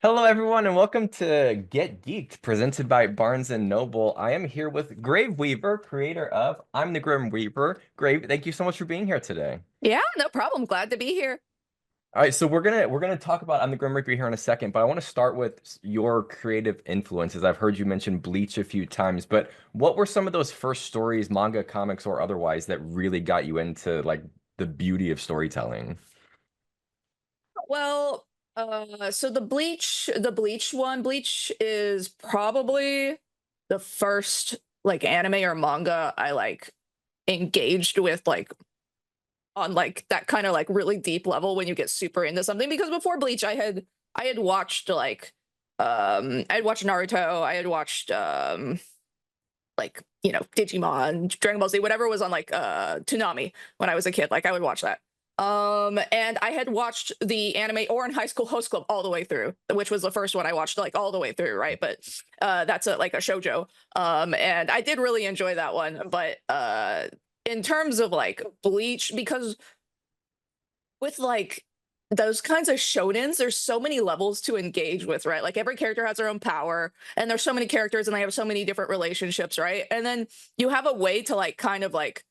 Hello, everyone, and welcome to Get Geeked, presented by Barnes and Noble. I am here with Graveweaver, creator of I'm the Grim Reaper. Grave, thank you so much for being here today. Yeah, no problem. Glad to be here. All right, so we're gonna talk about I'm the Grim Reaper here in a second, but I want to start with your creative influences. I've heard you mention Bleach a few times, but what were some of those first stories, manga, comics, or otherwise, that really got you into like the beauty of storytelling? Well, so the Bleach one, Bleach is probably the first like anime or manga I like engaged with like on like that kind of like really deep level when you get super into something because before Bleach I had watched like I had watched Naruto, I had watched like Digimon, Dragon Ball Z, whatever was on like Toonami when I was a kid. Like I would watch that. And I had watched the anime Oran High School Host Club all the way through, which was the first one I watched like all the way through, right? But that's like a shojo. And I did really enjoy that one. But in terms of like Bleach, because with like those kinds of shonens, there's so many levels to engage with, right? Like every character has their own power, and there's so many characters, and they have so many different relationships, right? And then you have a way to like kind of like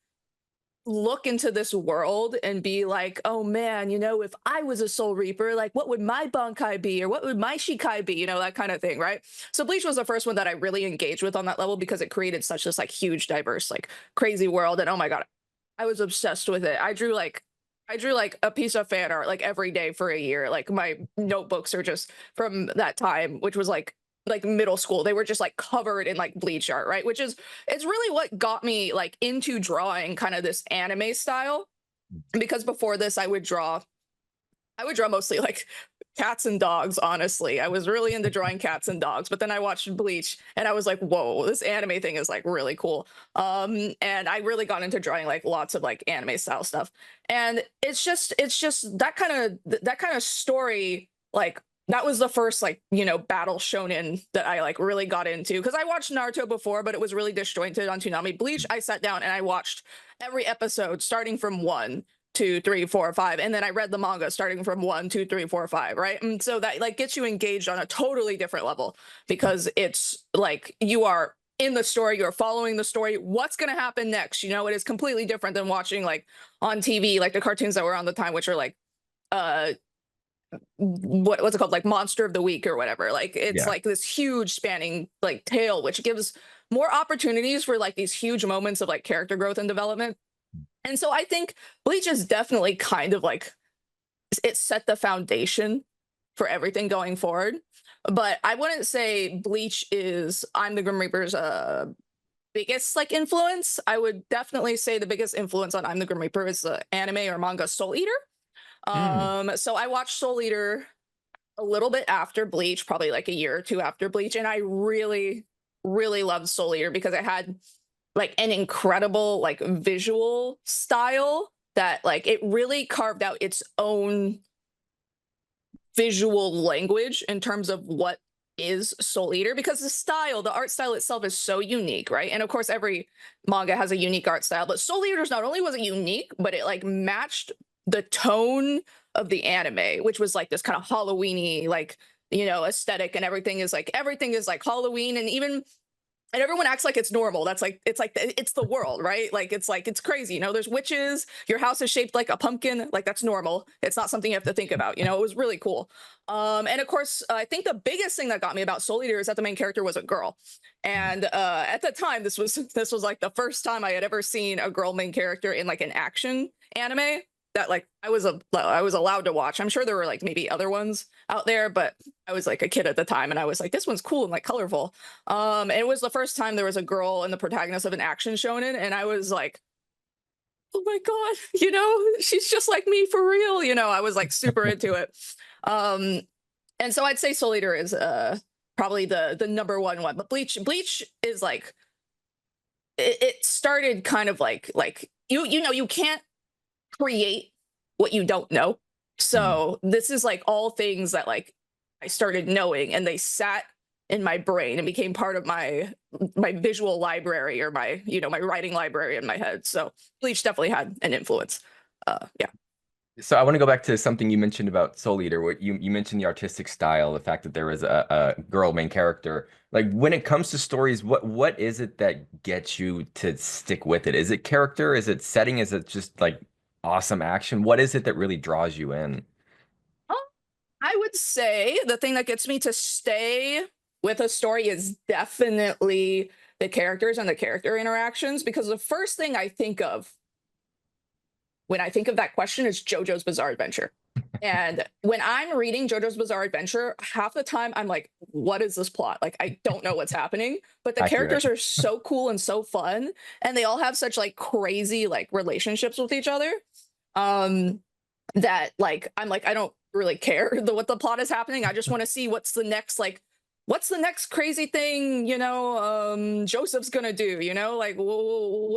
look into this world and be like, oh man, if I was a Soul Reaper, like what would my Bankai be, or what would my Shikai be, that kind of thing, right? So Bleach was the first one that I really engaged with on that level because it created such this like huge, diverse, like crazy world, and oh my god, I was obsessed with it. I drew like a piece of fan art like every day for a year. Like my notebooks are just from that time, which was like middle school. They were just like covered in like bleach art, right? Which is it's really what got me like into drawing kind of this anime style. Because before this I would draw mostly like cats and dogs, honestly. I was really into drawing cats and dogs, but then I watched Bleach and I was like, whoa, this anime thing is like really cool. And I really got into drawing like lots of like anime style stuff. And it's just that kind of story, like that was the first like, battle shonen that I like really got into. Because I watched Naruto before, but it was really disjointed on Toonami. Bleach, I sat down and I watched every episode starting from one, two, three, four, five, and then I read the manga starting from one, two, three, four, five, right? And so that like gets you engaged on a totally different level because it's like you are in the story, you're following the story. What's going to happen next? It is completely different than watching like on TV, like the cartoons that were on the time, which are like uh what's it called, like Monster of the Week or whatever. Like it's Yeah. like this huge spanning like tale, which gives more opportunities for like these huge moments of like character growth and development. And so I think Bleach is definitely kind of like it set the foundation for everything going forward. But I wouldn't say Bleach is I'm the Grim Reaper's biggest like influence. I would definitely say the biggest influence on I'm the Grim Reaper is the anime or manga Soul Eater. Mm. So I watched Soul Eater a little bit after Bleach, probably like a year or two after Bleach, and I really, really loved Soul Eater because it had like an incredible like visual style that like it really carved out its own visual language in terms of what is Soul Eater, because the art style itself is so unique, right? And of course every manga has a unique art style, but Soul Eater's not only was it unique, but it like matched the tone of the anime, which was like this kind of Halloweeny like aesthetic, and everything is like Halloween, and everyone acts like it's normal. That's like it's the world, right? Like it's crazy. There's witches. Your house is shaped like a pumpkin. Like that's normal. It's not something you have to think about. It was really cool. And of course, I think the biggest thing that got me about Soul Eater is that the main character was a girl. And at the time, this was like the first time I had ever seen a girl main character in like an action anime that like I was allowed to watch. I'm sure there were like maybe other ones out there, but I was like a kid at the time, and I was like, this one's cool and like colorful. It was the first time there was a girl in the protagonist of an action shonen, and I was like, oh my god, she's just like me for real. I was like super into it. Um, and so I'd say Soul Eater is probably the number one. But Bleach is like it started kind of like you can't create what you don't know. Mm. So this is like all things that like I started knowing, and they sat in my brain and became part of my visual library, or my writing library in my head. So Bleach definitely had an influence. Yeah. So I want to go back to something you mentioned about Soul Eater. What you mentioned the artistic style, the fact that there was a girl main character. Like when it comes to stories, what is it that gets you to stick with it? Is it character? Is it setting? Is it just like awesome action? What is it that really draws you in? I would say the thing that gets me to stay with a story is definitely the characters and the character interactions, because the first thing I think of when I think of that question is JoJo's Bizarre Adventure. And when I'm reading JoJo's Bizarre Adventure, half the time I'm like, what is this plot? Like, I don't know what's happening, but the characters Accurate. are so cool and so fun. And they all have such like crazy like relationships with each other. Um, that like I'm like I don't really care what the plot is happening. I just want to see what's the next crazy thing, Joseph's gonna do, like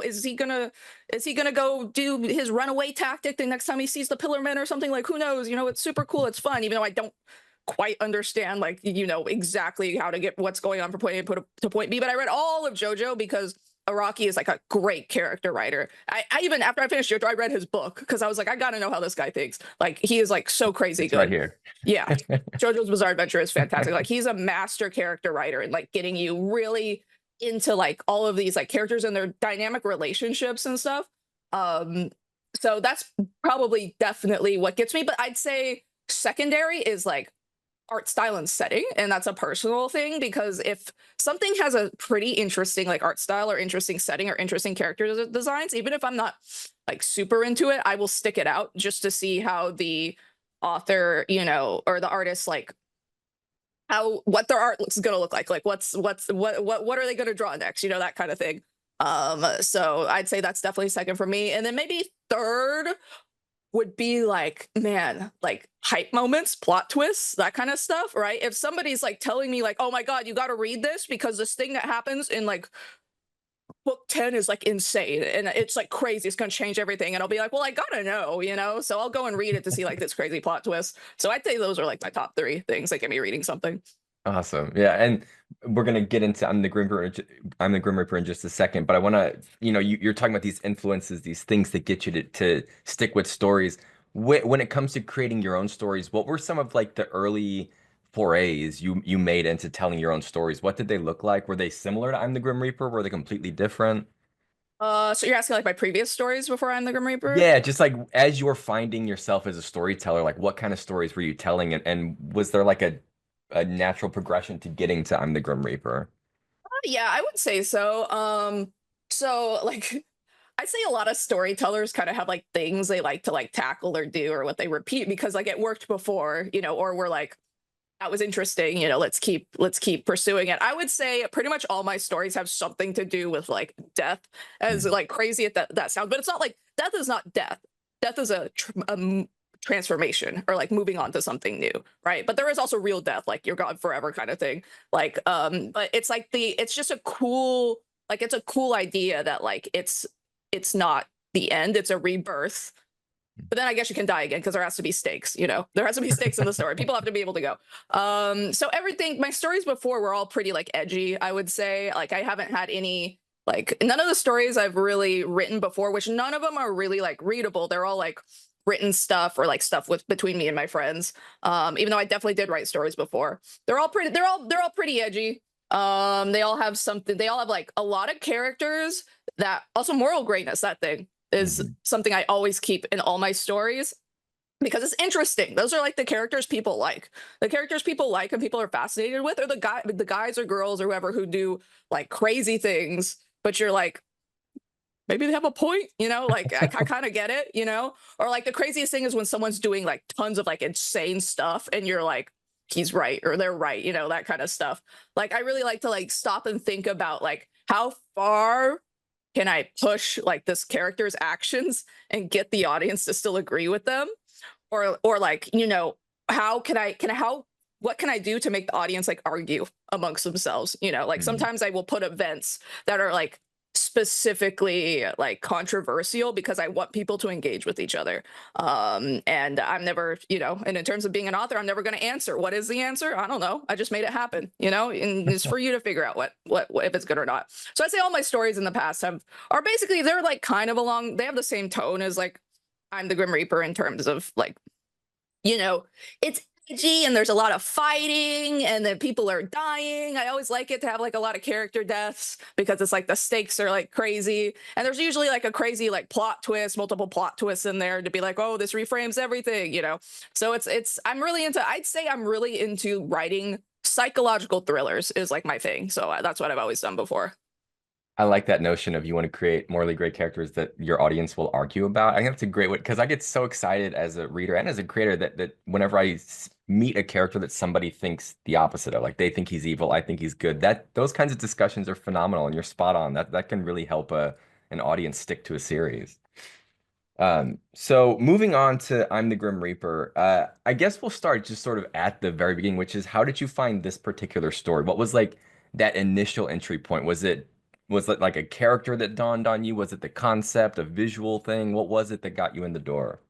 is he gonna go do his runaway tactic the next time he sees the pillar men or something? Like, who knows? It's super cool, it's fun, even though I don't quite understand like exactly how to get what's going on from point A to point B. But I read all of JoJo because Araki is like a great character writer. I even after I finished JoJo, I read his book because I was like, I gotta know how this guy thinks. Like he is like so crazy It's right good. here. Yeah. JoJo's Bizarre Adventure is fantastic. Like he's a master character writer and like getting you really into like all of these like characters and their dynamic relationships and stuff. Um, so that's probably definitely what gets me. But I'd say secondary is like art style and setting, and that's a personal thing, because if something has a pretty interesting like art style or interesting setting or interesting character designs, even if I'm not like super into it, I will stick it out just to see how the author or the artist, like how what their art looks gonna look like what are they gonna draw next, that kind of thing. So I'd say that's definitely second for me, and then maybe third would be like, man, like hype moments, plot twists, that kind of stuff, right? If somebody's like telling me like, oh my God, you got to read this because this thing that happens in like book 10 is like insane and it's like crazy, it's going to change everything. And I'll be like, well, I gotta know, so I'll go and read it to see like this crazy plot twist. So I'd say those are like my top three things that get me reading something. Awesome. Yeah, and we're gonna get into I'm the Grim Reaper in just a second, but I wanna, you're talking about these influences, these things that get you to stick with stories. When it comes to creating your own stories, what were some of like the early forays you made into telling your own stories? What did they look like? Were they similar to I'm the Grim Reaper? Were they completely different? So you're asking like my previous stories before I'm the Grim Reaper? Yeah, just like as you're finding yourself as a storyteller, like what kind of stories were you telling, and was there like a natural progression to getting to I'm the Grim Reaper? Yeah, I would say so. So like I'd say a lot of storytellers kind of have like things they like to like tackle or do or what they repeat because like it worked before, or we're like, that was interesting, let's keep pursuing it. I would say pretty much all my stories have something to do with like death, as Mm, like crazy as that sounds, but it's not like death is not death. Death is a transformation or like moving on to something new, right? But there is also real death, like you're gone forever kind of thing. Like but it's like it's just a cool, like it's a cool idea that like it's not the end, it's a rebirth. But then I guess you can die again because there has to be stakes, there has to be stakes in the story. People have to be able to go. So everything, my stories before were all pretty like edgy, I would say. Like I haven't had any, like none of the stories I've really written before, which none of them are really like readable. They're all like written stuff or like stuff with between me and my friends. Even though I definitely did write stories before. They're all pretty edgy. They all have something, they all have like a lot of characters, that also moral greatness, that thing is mhm, something I always keep in all my stories because it's interesting. Those are like the characters people like. The characters people like and people are fascinated with are the guys or girls or whoever who do like crazy things, but you're like, maybe they have a point, like I kind of get it, or like the craziest thing is when someone's doing like tons of like insane stuff and you're like, he's right or they're right, that kind of stuff. Like I really like to like stop and think about like how far can I push like this character's actions and get the audience to still agree with them? Or like, how how what can I do to make the audience like argue amongst themselves? Like mhm. sometimes I will put events that are like specifically like controversial because I want people to engage with each other. And I'm never, and in terms of being an author, I'm never going to answer what is the answer. I don't know. I just made it happen, and it's for you to figure out what if it's good or not. So I'd say all my stories in the past are basically, they're like kind of along, they have the same tone as like I'm the Grim Reaper in terms of like, you know, it's edgy and there's a lot of fighting and then people are dying. I always like it to have like a lot of character deaths because it's like the stakes are like crazy. And there's usually like a crazy like plot twist, multiple plot twists in there to be like, oh, this reframes everything, you know? So I'm really into, I'd say I'm really into writing psychological thrillers is like my thing. So that's what I've always done before. I like that notion of you want to create morally great characters that your audience will argue about. I think that's a great way because I get so excited as a reader and as a creator that whenever meet a character that somebody thinks the opposite of, like they think he's evil, I think he's good. That those kinds of discussions are phenomenal, and you're spot on. That can really help an audience stick to a series. So moving on to I'm the Grim Reaper, I guess we'll start just sort of at the very beginning, which is how did you find this particular story? What was like that initial entry point? Was it like a character that dawned on you? Was it the concept, a visual thing? What was it that got you in the door?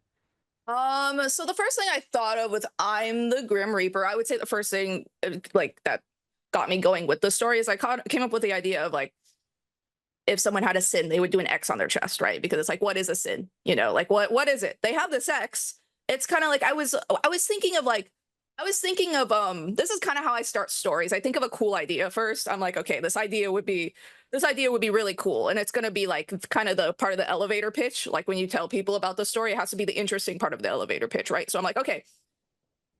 So the first thing I thought of with I'm the Grim Reaper, I would say the first thing like that got me going with the story is came up with the idea of like if someone had a sin, they would do an X on their chest, right? Because it's like, what is a sin? You know, like what is it? They have this X. It's kind of like I was thinking of this is kind of how I start stories. I think of a cool idea first. I'm like, okay, this idea would be really cool. And it's gonna be like kind of the part of the elevator pitch. Like when you tell people about the story, it has to be the interesting part of the elevator pitch, right? So I'm like, okay,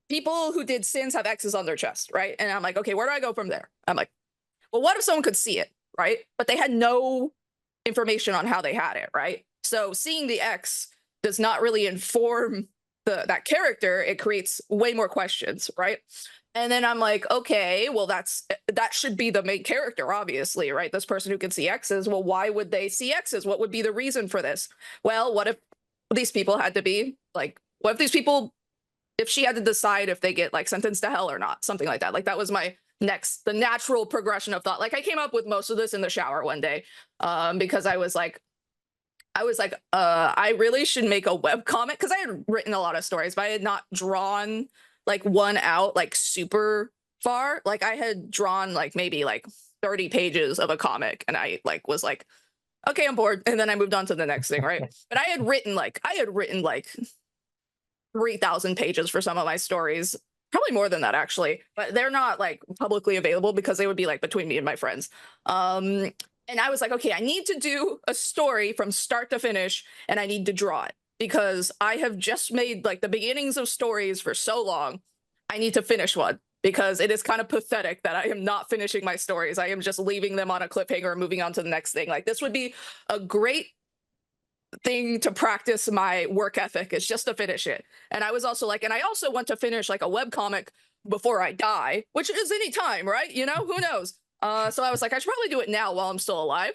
people who did sins have X's on their chest, right? And I'm like, okay, where do I go from there? I'm like, well, what if someone could see it, right? But they had no information on how they had it, right? So seeing the X does not really inform that character. It creates way more questions, right? And then I'm like, okay, well, that should be the main character, obviously, right? This person who can see X's. Well, why would they see X's? What would be the reason for this? Well, what if these people had to be like, what if these people, if she had to decide if they get like sentenced to hell or not, something like that. Like that was the natural progression of thought. Like I came up with most of this in the shower one day because I really should make a web comic because I had written a lot of stories, but I had not drawn like one out like super far. Like I had drawn like maybe like 30 pages of a comic and I like was like, okay, I'm bored. And then I moved on to the next thing, right? But I had written like 3,000 pages for some of my stories. Probably more than that actually, but they're not like publicly available because they would be like between me and my friends. And I was like, okay, I need to do a story from start to finish and I need to draw it because I have just made like the beginnings of stories for so long. I need to finish one because it is kind of pathetic that I am not finishing my stories. I am just leaving them on a cliffhanger and moving on to the next thing. Like this would be a great thing to practice my work ethic is just to finish it. And I was also like, and I also want to finish like a web comic before I die, which is any time, right? You know, who knows? So I was like, I should probably do it now while I'm still alive.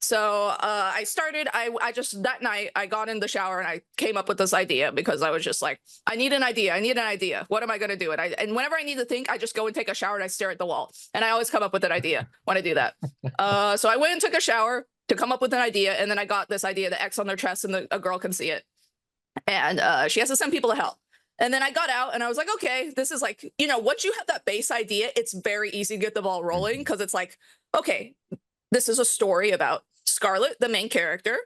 So I started, I just, that night I got in the shower and I came up with this idea because I was just like, I need an idea. I need an idea. What am I going to do? And whenever I need to think, I just go and take a shower and I stare at the wall. And I always come up with an idea when I do that. So I went and took a shower to come up with an idea. And then I got this idea, the X on their chest and a girl can see it. And she has to send people to hell. And then I got out and I was like, okay, this is like, you know, once you have that base idea, it's very easy to get the ball rolling because it's like, okay, this is a story about Scarlet, the main character.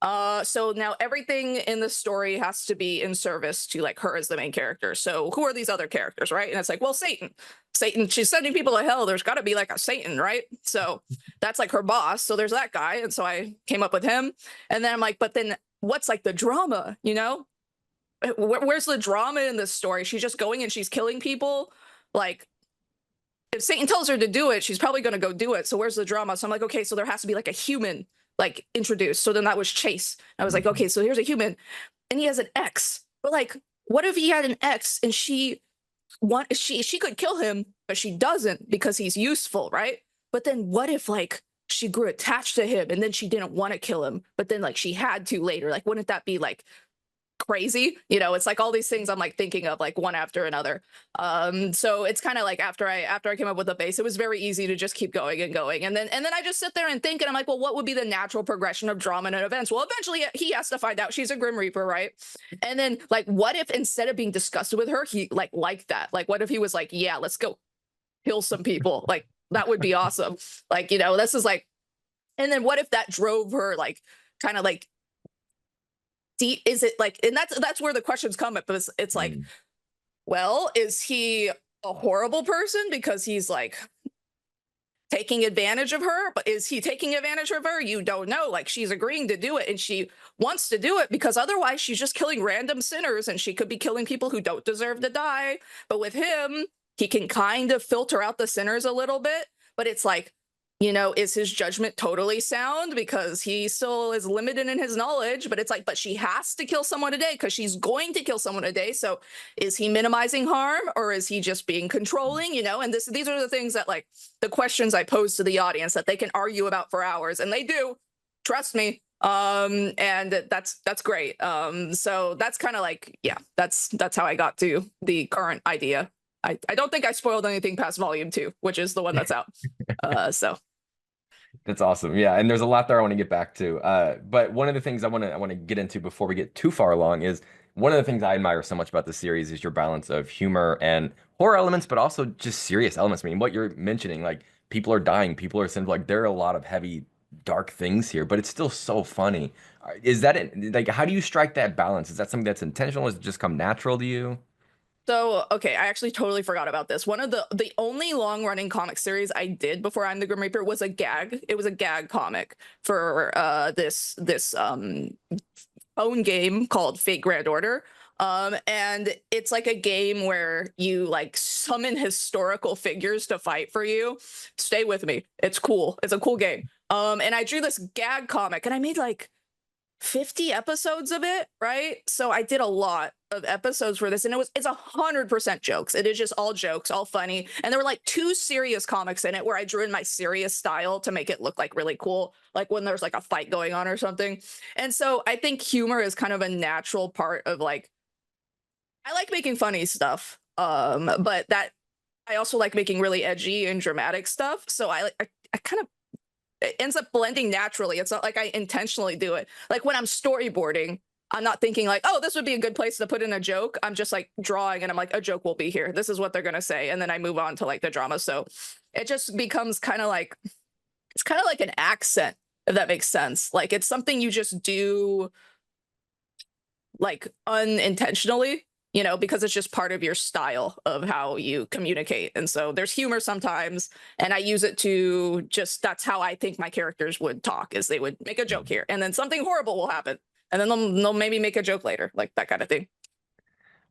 So now everything in the story has to be in service to like her as the main character. So who are these other characters, right? And it's like, well, Satan, she's sending people to hell. There's got to be like a Satan, right? So that's like her boss. So there's that guy. And so I came up with him. And then I'm like, but then what's like the drama, you know? Where's the drama in this story? She's just going and she's killing people. Like, if Satan tells her to do it, she's probably going to go do it. So where's the drama? So I'm like, okay, so there has to be like a human like introduced. So then that was Chase. I was like, okay, so here's a human and he has an X. But like, what if he had an X and she could kill him, but she doesn't because he's useful, right? But then what if like she grew attached to him and then she didn't want to kill him, but then like she had to later? Like, wouldn't that be like crazy? You know, it's like all these things I'm like thinking of like one after another. So it's kind of like after I came up with the base, it was very easy to just keep going and going. And then I just sit there and think, and I'm like, well, what would be the natural progression of drama and events? Well, eventually he has to find out she's a Grim Reaper, right? And then like, what if instead of being disgusted with her, he liked that? Like, what if he was like, yeah, let's go kill some people? Like, that would be awesome. Like, you know, this is like, and then what if that drove her like kind of like deep is it like, and that's where the questions come up, because it's like, Mm. well, is he a horrible person because he's like taking advantage of her? But is he taking advantage of her? You don't know. Like, she's agreeing to do it, and she wants to do it because otherwise she's just killing random sinners, and she could be killing people who don't deserve to die. But with him, he can kind of filter out the sinners a little bit. But it's like, is his judgment totally sound? Because he still is limited in his knowledge. But it's like, but she has to kill someone a day because she's going to kill someone a day. So is he minimizing harm, or is he just being controlling? And these are the things that, like, the questions I pose to the audience that they can argue about for hours, and they do, trust me. And that's great. So that's kind of like, yeah, that's how I got to the current idea. I don't think I spoiled anything past volume 2, which is the one that's out. So That's awesome. Yeah, and there's a lot there I want to get back to. But one of the things I want to get into before we get too far along is one of the things I admire so much about the series is your balance of humor and horror elements, but also just serious elements. I mean, what you're mentioning, like people are dying, people are sinful, like there are a lot of heavy, dark things here, but it's still so funny. Is that it? Like, how do you strike that balance? Is that something that's intentional? Does it just come natural to you? So, okay, I actually totally forgot about this. One of the only long-running comic series I did before I'm the Grim Reaper was a gag. It was a gag comic for this phone game called Fate Grand Order. And it's like a game where you like summon historical figures to fight for you. Stay with me. It's cool. It's a cool game. And I drew this gag comic, and I made like 50 episodes of it, right? So I did a lot of episodes for this, and it's 100% jokes. It is just all jokes, all funny. And there were like 2 serious comics in it where I drew in my serious style to make it look like really cool, like when there's like a fight going on or something. And so I think humor is kind of a natural part of, like, I like making funny stuff. But that I also like making really edgy and dramatic stuff. So I kind of, it ends up blending naturally. It's not like I intentionally do it. Like when I'm storyboarding, I'm not thinking like, oh, this would be a good place to put in a joke. I'm just like drawing, and I'm like, a joke will be here. This is what they're gonna say, and then I move on to like the drama. So it just becomes kind of like, it's kind of like an accent, if that makes sense. Like it's something you just do like unintentionally, because it's just part of your style of how you communicate. And so there's humor sometimes, and I use it to just, that's how I think my characters would talk, is they would make a joke here, and then something horrible will happen, and then they'll maybe make a joke later, like that kind of thing.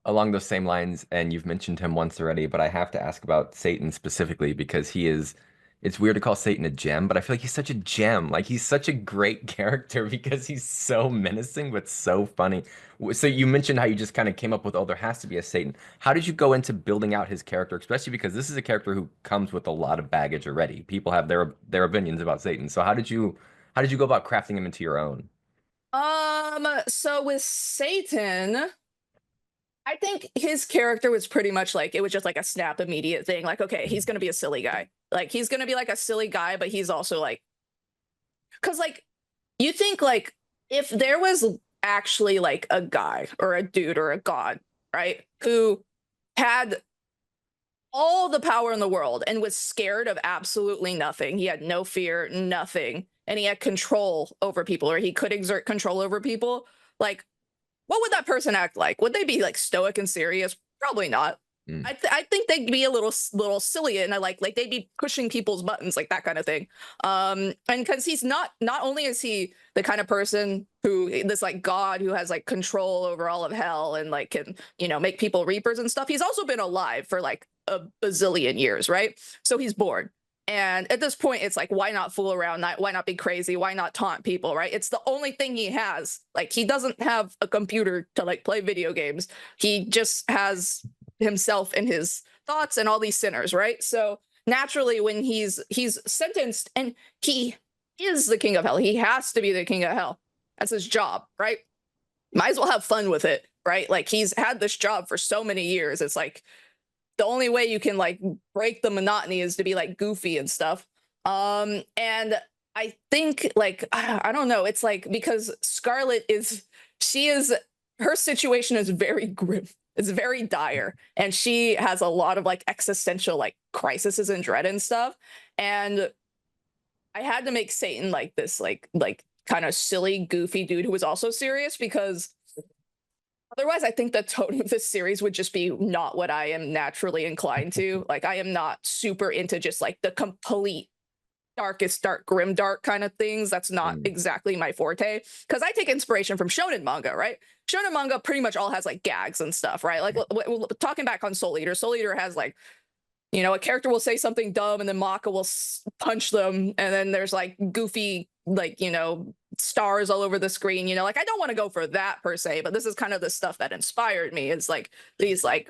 Along those same lines, and you've mentioned him once already, but I have to ask about Satan specifically because it's weird to call Satan a gem, but I feel like he's such a gem. Like he's such a great character because he's so menacing, but so funny. So you mentioned how you just kind of came up with, oh, there has to be a Satan. How did you go into building out his character, especially because this is a character who comes with a lot of baggage already. People have their opinions about Satan. So how did you go about crafting him into your own? So with Satan, I think his character was pretty much like, it was just like a snap immediate thing. Like, okay, he's gonna be a silly guy. Like he's gonna be like a silly guy, but he's also like, because like, you think like, if there was actually like a guy or a dude or a god, right, who had all the power in the world and was scared of absolutely nothing. He had no fear, nothing, and he had control over people, or he could exert control over people. Like, what would that person act like? Would they be like stoic and serious? Probably not. Mm. I think they'd be a little silly, and I like they'd be pushing people's buttons, like that kind of thing. And because he's not only is he the kind of person who, this like god who has like control over all of hell and like can make people reapers and stuff. He's also been alive for like a bazillion years, right? So he's bored. And at this point, it's like, why not fool around? Why not be crazy? Why not taunt people, right? It's the only thing he has. Like, he doesn't have a computer to like play video games. He just has himself and his thoughts and all these sinners, right? So naturally, when he's sentenced, and he is the king of hell, he has to be the king of hell. That's his job, right? Might as well have fun with it, right? Like, he's had this job for so many years. It's like, the only way you can like break the monotony is to be like goofy and stuff. And I think like, I don't know, it's like, because Scarlet her situation is very grim. It's very dire, and she has a lot of like existential like crises and dread and stuff. And I had to make Satan like this like kind of silly goofy dude who was also serious, because Otherwise, I think the tone of this series would just be not what I am naturally inclined to. Like, I am not super into just like the complete darkest dark grim dark kind of things. That's not Mm, exactly my forte, because I take inspiration from shonen manga, right? Shonen manga pretty much all has like gags and stuff, right? Like talking back on Soul Eater has like, you know, a character will say something dumb and then Maka will punch them, and then there's like goofy, like, you know, stars all over the screen. You know, like I don't want to go for that per se, but this is kind of the stuff that inspired me. It's like these like,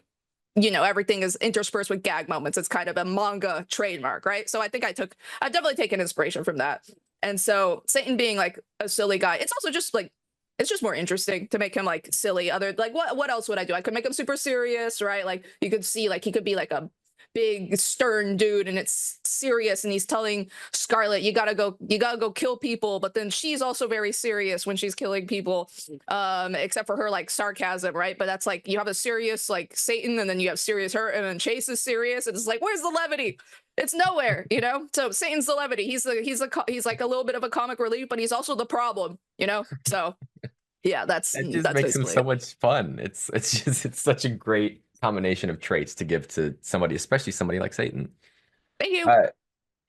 you know, everything is interspersed with gag moments. It's kind of a manga trademark, right? So I think I've definitely taken inspiration from that. And so Satan being like a silly guy, it's also just like, it's just more interesting to make him like silly. Other like what else would I do? I could make him super serious, right? Like you could see like he could be like a big stern dude and it's serious, and he's telling Scarlet, you gotta go kill people, but then she's also very serious when she's killing people, except for her like sarcasm, right? But that's like, you have a serious like Satan, and then you have serious her, and then Chase is serious, and it's like, where's the levity? It's nowhere, you know. So Satan's the levity. He's like a little bit of a comic relief, but he's also the problem, you know. So yeah, it just that's makes him basically so it. much fun. It's just it's such a great combination of traits to give to somebody, especially somebody like Satan. Thank you. Uh,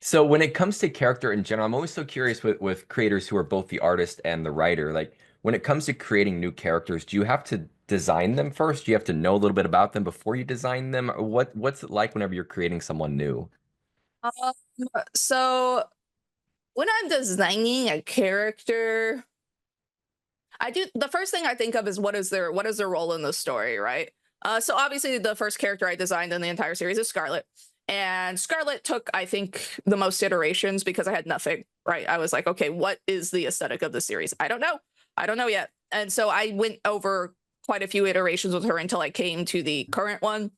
so when it comes to character in general, I'm always so curious with creators who are both the artist and the writer. Like when it comes to creating new characters, do you have to design them first? Do you have to know a little bit about them before you design them? Or what's it like whenever you're creating someone new? Um, so when I'm designing a character, I do the first thing I think of is what is their role in the story, right? So obviously the first character I designed in the entire series is Scarlet. And Scarlet took, I think, the most iterations because I had nothing, right? I was like, okay, what is the aesthetic of the series? I don't know. I don't know yet. And so I went over quite a few iterations with her until I came to the current one,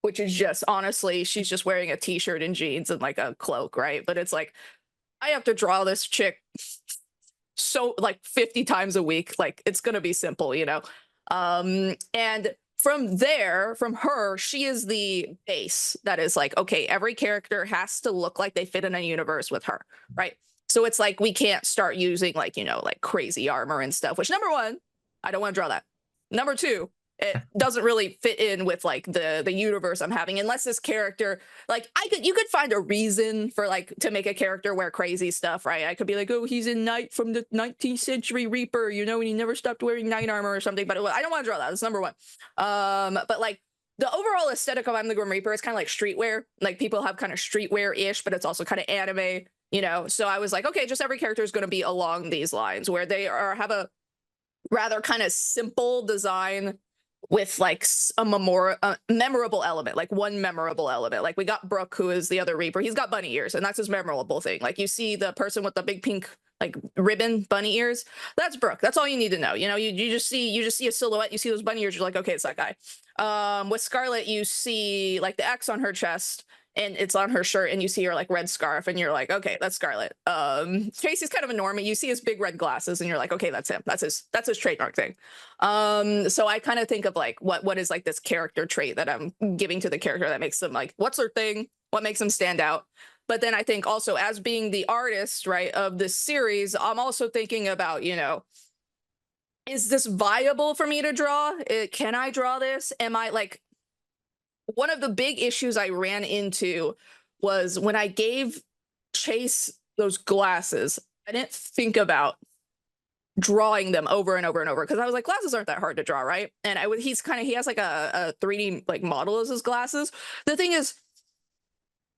which is just honestly, she's just wearing a t-shirt and jeans and like a cloak, right? But it's like, I have to draw this chick so like 50 times a week. Like it's gonna be simple, you know. And from there, from her, she is the base that is like, okay, every character has to look like they fit in a universe with her, right? So it's like we can't start using like, you know, like crazy armor and stuff, which number one, I don't want to draw that. Number two, it doesn't really fit in with like the universe I'm having, unless this character, like you could find a reason for like to make a character wear crazy stuff, right? I could be like, oh, he's a knight from the 19th century Reaper, you know, and he never stopped wearing knight armor or something. But I don't want to draw that. That's number one. But like the overall aesthetic of I'm the Grim Reaper is kind of like streetwear. Like people have kind of streetwear-ish, but it's also kind of anime, you know. So I was like, okay, just every character is going to be along these lines, where they are have a rather kind of simple design with like a memorable element, like one memorable element. Like we got Brooke, who is the other Reaper. He's got bunny ears, and that's his memorable thing. Like you see the person with the big pink like ribbon bunny ears. That's Brooke. That's all you need to know. You know, you just see a silhouette. You see those bunny ears. You're like, okay, it's that guy. With Scarlet, you see like the X on her chest, and it's on her shirt, and you see her like red scarf, and you're like, okay, that's Scarlet. Tracy's kind of a normie. You see his big red glasses, and you're like, okay, that's him. That's his trademark thing. So I kind of think of like what is like this character trait that I'm giving to the character that makes them like, what's their thing? What makes them stand out? But then I think also as being the artist, right, of this series, I'm also thinking about, you know, is this viable for me to draw? Can I draw this? Am I like, one of the big issues I ran into was when I gave Chase those glasses, I didn't think about drawing them over and over and over, because I was like, glasses aren't that hard to draw, right? And he has like a 3D like model as his glasses. The thing is,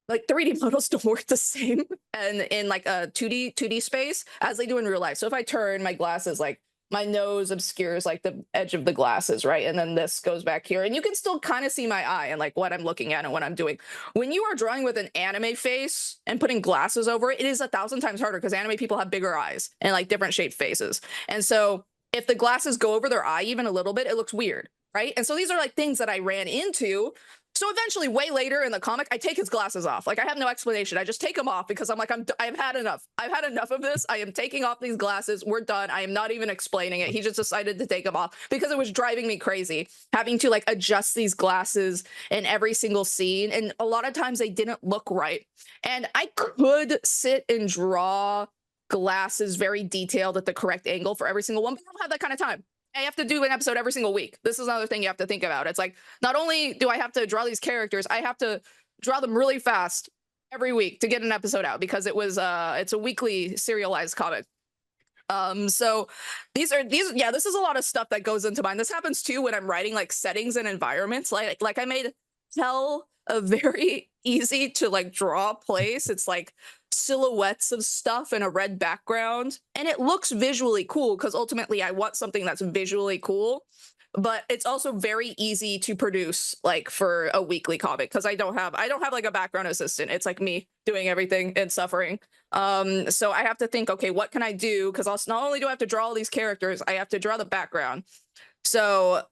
like 3D models don't work the same and in like a 2D space as they do in real life. So if I turn my glasses, like my nose obscures like the edge of the glasses, right? And then this goes back here, and you can still kind of see my eye and like what I'm looking at and what I'm doing. When you are drawing with an anime face and putting glasses over it, it is 1,000 times harder, because anime people have bigger eyes and like different shaped faces. And so if the glasses go over their eye even a little bit, it looks weird, right? And so these are like things that I ran into. So eventually, way later in the comic, I take his glasses off. Like I have no explanation. I just take them off because I'm like, I've had enough. I've had enough of this. I am taking off these glasses. We're done. I am not even explaining it. He just decided to take them off because it was driving me crazy having to like adjust these glasses in every single scene. And a lot of times they didn't look right. And I could sit and draw glasses very detailed at the correct angle for every single one, but I don't have that kind of time. I have to do an episode every single week. This is another thing you have to think about. It's like, not only do I have to draw these characters, I have to draw them really fast every week to get an episode out, because it's a weekly serialized comic. So these yeah, this is a lot of stuff that goes into mine. This happens too when I'm writing like settings and environments. Like I made Tell a very easy to like draw place. It's like silhouettes of stuff in a red background, and it looks visually cool because ultimately I want something that's visually cool. But it's also very easy to produce like for a weekly comic because I don't have like a background assistant. It's like me doing everything and suffering. So I have to think, okay, what can I do? Because not only do I have to draw all these characters, I have to draw the background. So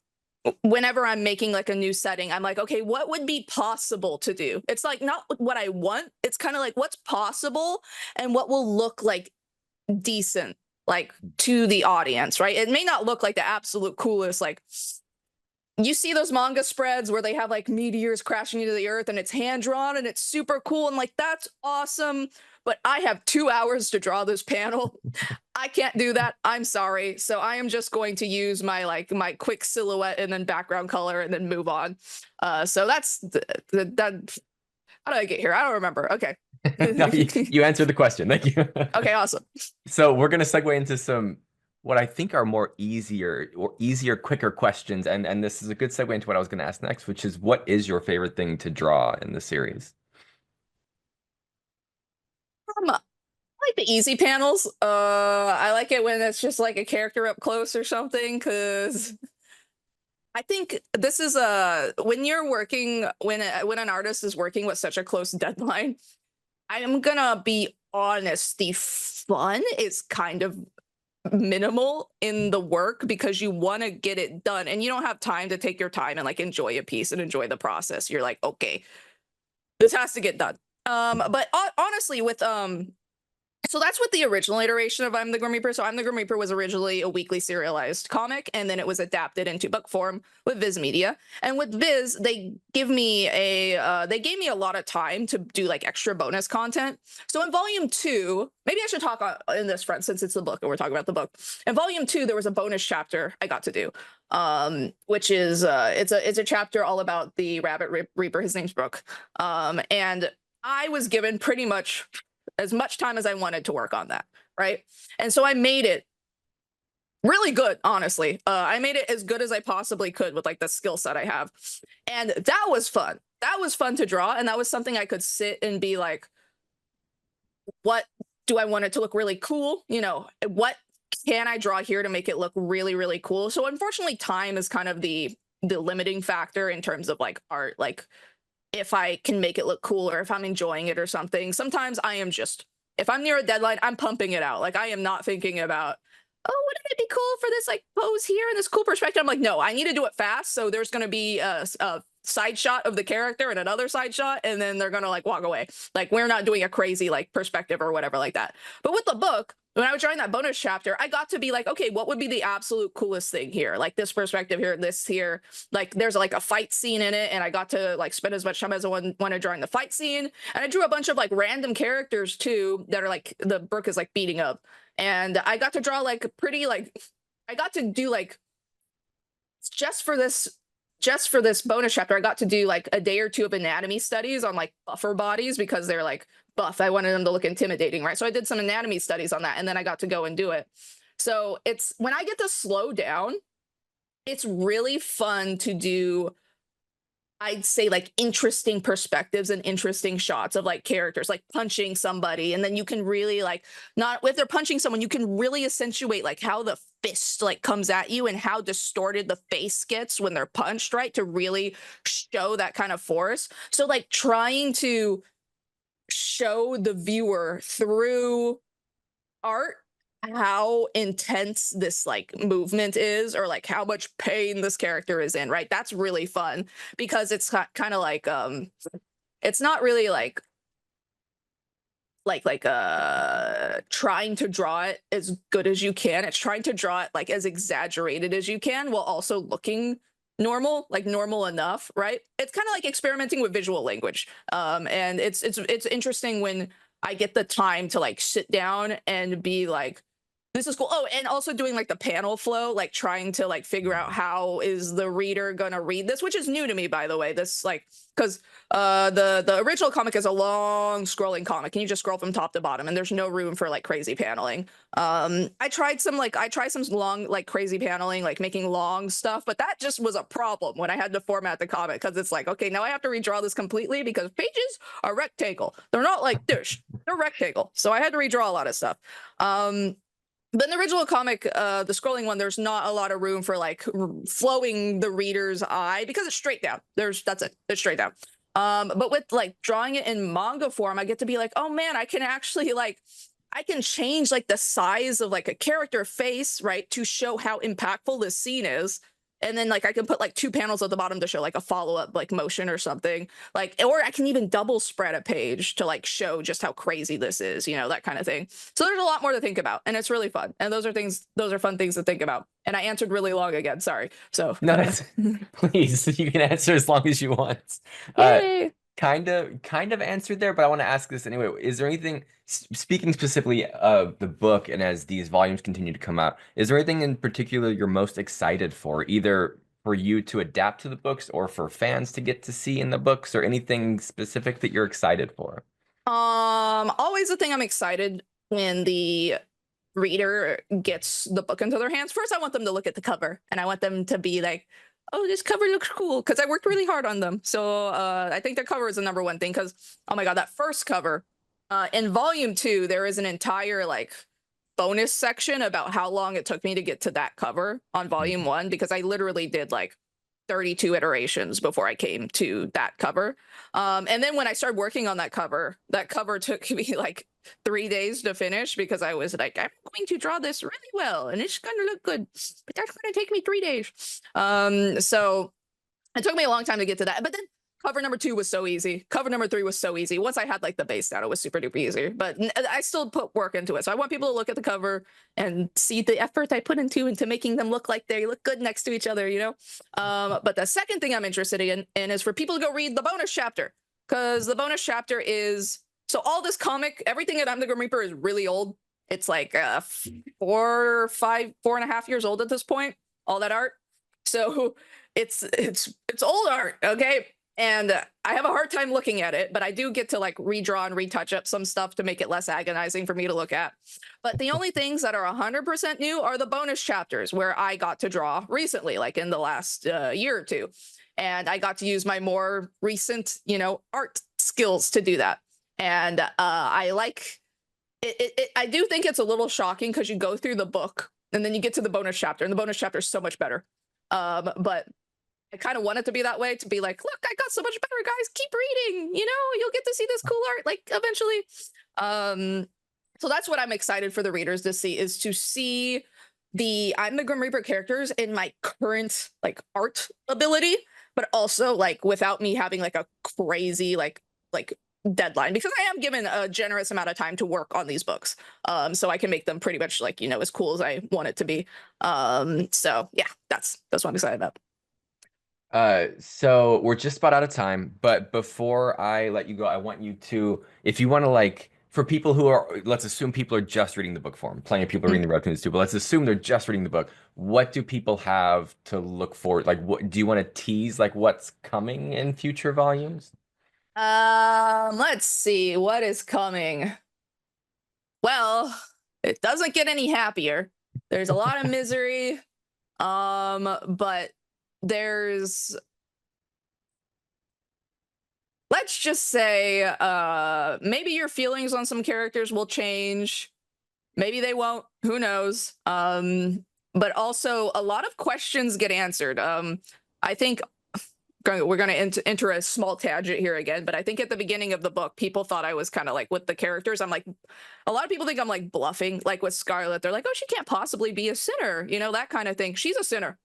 whenever I'm making like a new setting, I'm like, okay, what would be possible to do? It's like not what I want. It's kind of like what's possible and what will look like decent, like to the audience, right? It may not look like the absolute coolest, like you see those manga spreads where they have like meteors crashing into the earth and it's hand drawn and it's super cool and like that's awesome, but I have 2 hours to draw this panel. I can't do that. I'm sorry. So I am just going to use my quick silhouette and then background color and then move on. So that's that. How did I get here? I don't remember. Okay. No, you answered the question. Thank you. Okay, awesome. So we're gonna segue into some what I think are more easier, quicker questions, and this is a good segue into what I was gonna ask next, which is what is your favorite thing to draw in the series? I like the easy panels. I like it when it's just like a character up close or something, because I think this is when you're working when an artist is working with such a close deadline. I'm gonna be honest, the fun is kind of minimal in the work because you want to get it done and you don't have time to take your time and like enjoy a piece and enjoy the process. You're like, okay, this has to get done. But honestly, with so that's what the original iteration of I'm the Grim Reaper. So I'm the Grim Reaper was originally a weekly serialized comic, and then it was adapted into book form with Viz Media. And with Viz, they gave me a lot of time to do like extra bonus content. So in volume 2, maybe I should talk in this front since it's the book and we're talking about the book. In volume 2, there was a bonus chapter I got to do, which is it's a chapter all about the Rabbit Reaper. His name's Brooke, and I was given pretty much as much time as I wanted to work on that, right? And so I made it really good, honestly. I made it as good as I possibly could with like the skill set I have. And that was fun. That was fun to draw. And that was something I could sit and be like, what do I want it to look really cool? You know, what can I draw here to make it look really, really cool? So unfortunately, time is kind of the limiting factor in terms of like art, like if I can make it look cool or if I'm enjoying it or something. Sometimes I am just, if I'm near a deadline, I'm pumping it out. Like I am not thinking about, oh, wouldn't it be cool for this like pose here and this cool perspective? I'm like, no, I need to do it fast. So there's going to be a side shot of the character and another side shot, and then they're going to like walk away. Like we're not doing a crazy like perspective or whatever like that. But with the book, when I was drawing that bonus chapter, I got to be like, okay, what would be the absolute coolest thing here? Like this perspective here, this here, like there's like a fight scene in it. And I got to like spend as much time as I wanted drawing the fight scene. And I drew a bunch of like random characters too, that are like the Brooke is like beating up. And I got to draw like pretty, like, I got to do like, just for this bonus chapter, I got to do like a day or two of anatomy studies on like buffer bodies because they're like buff. I wanted them to look intimidating, right? So I did some anatomy studies on that, and then I got to go and do it. So it's when I get to slow down, it's really fun to do, I'd say, like interesting perspectives and interesting shots of like characters like punching somebody, and then you can really like, not if they're punching someone, you can really accentuate like how the fist like comes at you and how distorted the face gets when they're punched, right, to really show that kind of force. So like trying to show the viewer through art how intense this like movement is, or like how much pain this character is in, right? That's really fun because it's kind of like it's not really like trying to draw it as good as you can. It's trying to draw it like as exaggerated as you can while also looking normal, like normal enough, right? It's kind of like experimenting with visual language. And it's interesting when I get the time to like sit down and be like, This is cool. Oh, and also doing like the panel flow, like trying to like figure out how is the reader gonna read this, which is new to me, by the way. This like because the original comic is a long scrolling comic, and you just scroll from top to bottom, and there's no room for like crazy paneling. I tried some long like crazy paneling, like making long stuff, but that just was a problem when I had to format the comic because it's like, okay, now I have to redraw this completely because pages are rectangle. They're not like dish, they're rectangle. So I had to redraw a lot of stuff. But in the original comic, the scrolling one, there's not a lot of room for like flowing the reader's eye because it's straight down. That's it. It's straight down. But with like drawing it in manga form, I get to be like, oh man, I can actually like I can change like the size of like a character face, right, to show how impactful this scene is. And then like I can put like 2 panels at the bottom to show like a follow-up like motion or something. Like, or I can even double spread a page to like show just how crazy this is, you know, that kind of thing. So there's a lot more to think about, and it's really fun. And those are fun things to think about. And I answered really long again, sorry. So No, that's please, you can answer as long as you want. Uh, yay. kind of answered there, but I want to ask this anyway. Is there anything, speaking specifically of the book and as these volumes continue to come out, is there anything in particular you're most excited for, either for you to adapt to the books or for fans to get to see in the books, or anything specific that you're excited for? Always the thing I'm excited when the reader gets the book into their hands. First, I want them to look at the cover, and I want them to be like, oh, this cover looks cool, because I worked really hard on them. So I think the cover is the number one thing, because oh my god, that first cover in volume 2, there is an entire like bonus section about how long it took me to get to that cover on volume 1, because I literally did like 32 iterations before I came to that cover. And then when I started working on that cover took me like 3 days to finish, because I was like, I'm going to draw this really well and it's going to look good, but that's going to take me 3 days. So it took me a long time to get to that. But then cover number 2 was so easy. Cover number 3 was so easy. Once I had like the base down, it was super duper easy. But I still put work into it. So I want people to look at the cover and see the effort I put into making them look like they look good next to each other, you know? But the second thing I'm interested in is for people to go read the bonus chapter. Because the bonus chapter is, so all this comic, everything at I'm the Grim Reaper is really old. It's like 4.5 years old at this point, all that art. So it's old art, okay? And I have a hard time looking at it, but I do get to like redraw and retouch up some stuff to make it less agonizing for me to look at. But the only things that are 100% new are the bonus chapters, where I got to draw recently, like in the last year or two. And I got to use my more recent, you know, art skills to do that. And I like it. I do think it's a little shocking because you go through the book and then you get to the bonus chapter, and the bonus chapter is so much better. But I kind of want it to be that way, to be like, look, I got so much better, guys. Keep reading. You know, you'll get to see this cool art like eventually. So that's what I'm excited for the readers to see, is to see the I'm the Grim Reaper characters in my current like art ability, but also like without me having like a crazy like deadline, because I am given a generous amount of time to work on these books. So I can make them pretty much like, you know, as cool as I want it to be. So yeah, that's what I'm excited about. So we're just about out of time, but before I let you go, I want you to, if you want to like, for people who are, let's assume people are just reading the book form, plenty of people are reading the webtoons too, but let's assume they're just reading the book. What do people have to look for? Like, what do you want to tease, like what's coming in future volumes? Let's see what is coming. Well, it doesn't get any happier. There's a lot of misery. But there's, let's just say, maybe your feelings on some characters will change. Maybe they won't. Who knows? But also a lot of questions get answered. I think we're going to enter a small tangent here again, but I think at the beginning of the book, people thought I was kind of like, with the characters, I'm like, a lot of people think I'm like bluffing, like with Scarlet. They're like, oh, she can't possibly be a sinner, you know, that kind of thing. She's a sinner.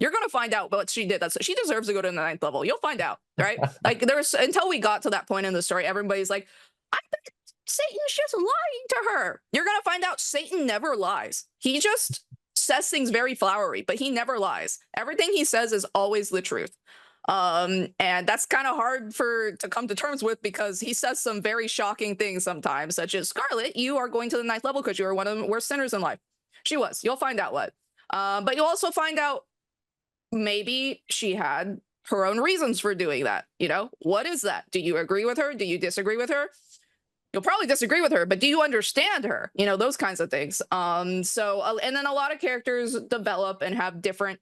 You're going to find out what she did. She deserves to go to the 9th level. You'll find out, right? Like there's, until we got to that point in the story, everybody's like, I bet Satan's just lying to her. You're going to find out Satan never lies. He just says things very flowery, but he never lies. Everything he says is always the truth. And that's kind of hard to come to terms with, because he says some very shocking things sometimes, such as, Scarlet, you are going to the 9th level because you are one of the worst sinners in life. She was. You'll find out what. But you'll also find out maybe she had her own reasons for doing that. You know, what is that? Do you agree with her? Do you disagree with her? You'll probably disagree with her, but do you understand her? You know, those kinds of things. And then a lot of characters develop and have different,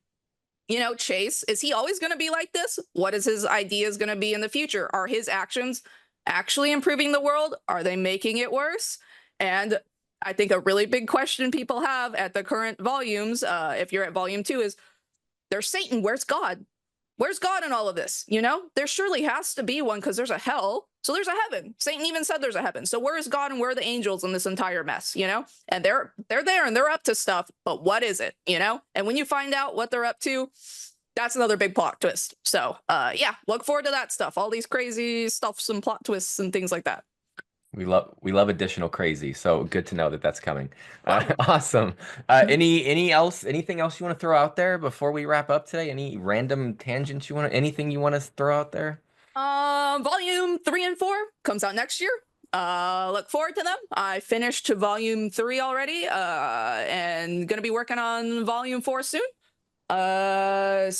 you know, Chase, is he always going to be like this? What is his ideas going to be in the future? Are his actions actually improving the world? Are they making it worse? And I think a really big question people have at the current volumes, if you're at volume 2, is there's Satan. Where's God? Where's God in all of this? You know, there surely has to be one because there's a hell. So there's a heaven. Satan even said there's a heaven. So where is God and where are the angels in this entire mess? You know, and they're there and they're up to stuff. But what is it? You know, and when you find out what they're up to, that's another big plot twist. So yeah, look forward to that stuff. All these crazy stuffs and plot twists and things like that. We love additional crazy, so good to know that that's coming. Fun. Awesome. Anything else you want to throw out there before we wrap up today? Any random tangents anything you want to throw out there? Volume 3 and 4 comes out next year. Look forward to them. I finished volume 3 already, and gonna be working on volume 4 soon. I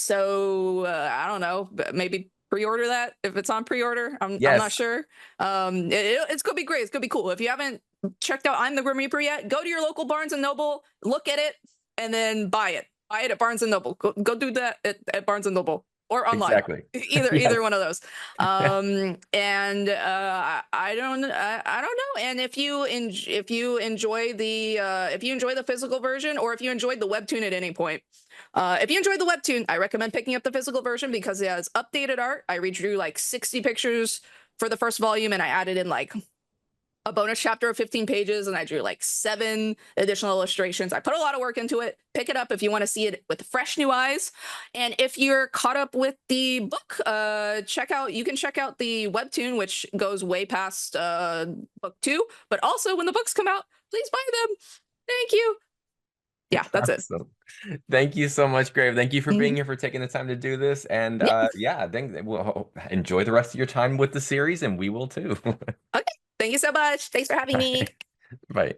don't know, maybe pre-order that if it's on pre-order. I'm not sure. It's gonna be great. It's gonna be cool. If you haven't checked out I'm the Grim Reaper yet, go to your local Barnes and Noble, look at it, and then buy it. Buy it at Barnes and Noble. Go do that at Barnes and Noble or online. Exactly. Either one of those. I don't know. And if you enjoy the physical version, or if you enjoyed the webtoon at any point, if you enjoyed the webtoon, I recommend picking up the physical version because it has updated art. I redrew like 60 pictures for the first volume, and I added in like a bonus chapter of 15 pages, and I drew like 7 additional illustrations. I put a lot of work into it. Pick it up if you want to see it with fresh new eyes. And if you're caught up with the book, you can check out the webtoon, which goes way past book 2. But also, when the books come out, please buy them. Thank you. Yeah, that's awesome. Thank you so much, Grave. Thank you for being here, for taking the time to do this. And yeah, we'll enjoy the rest of your time with the series, and we will too. Okay. Thank you so much. Thanks for having me. Bye.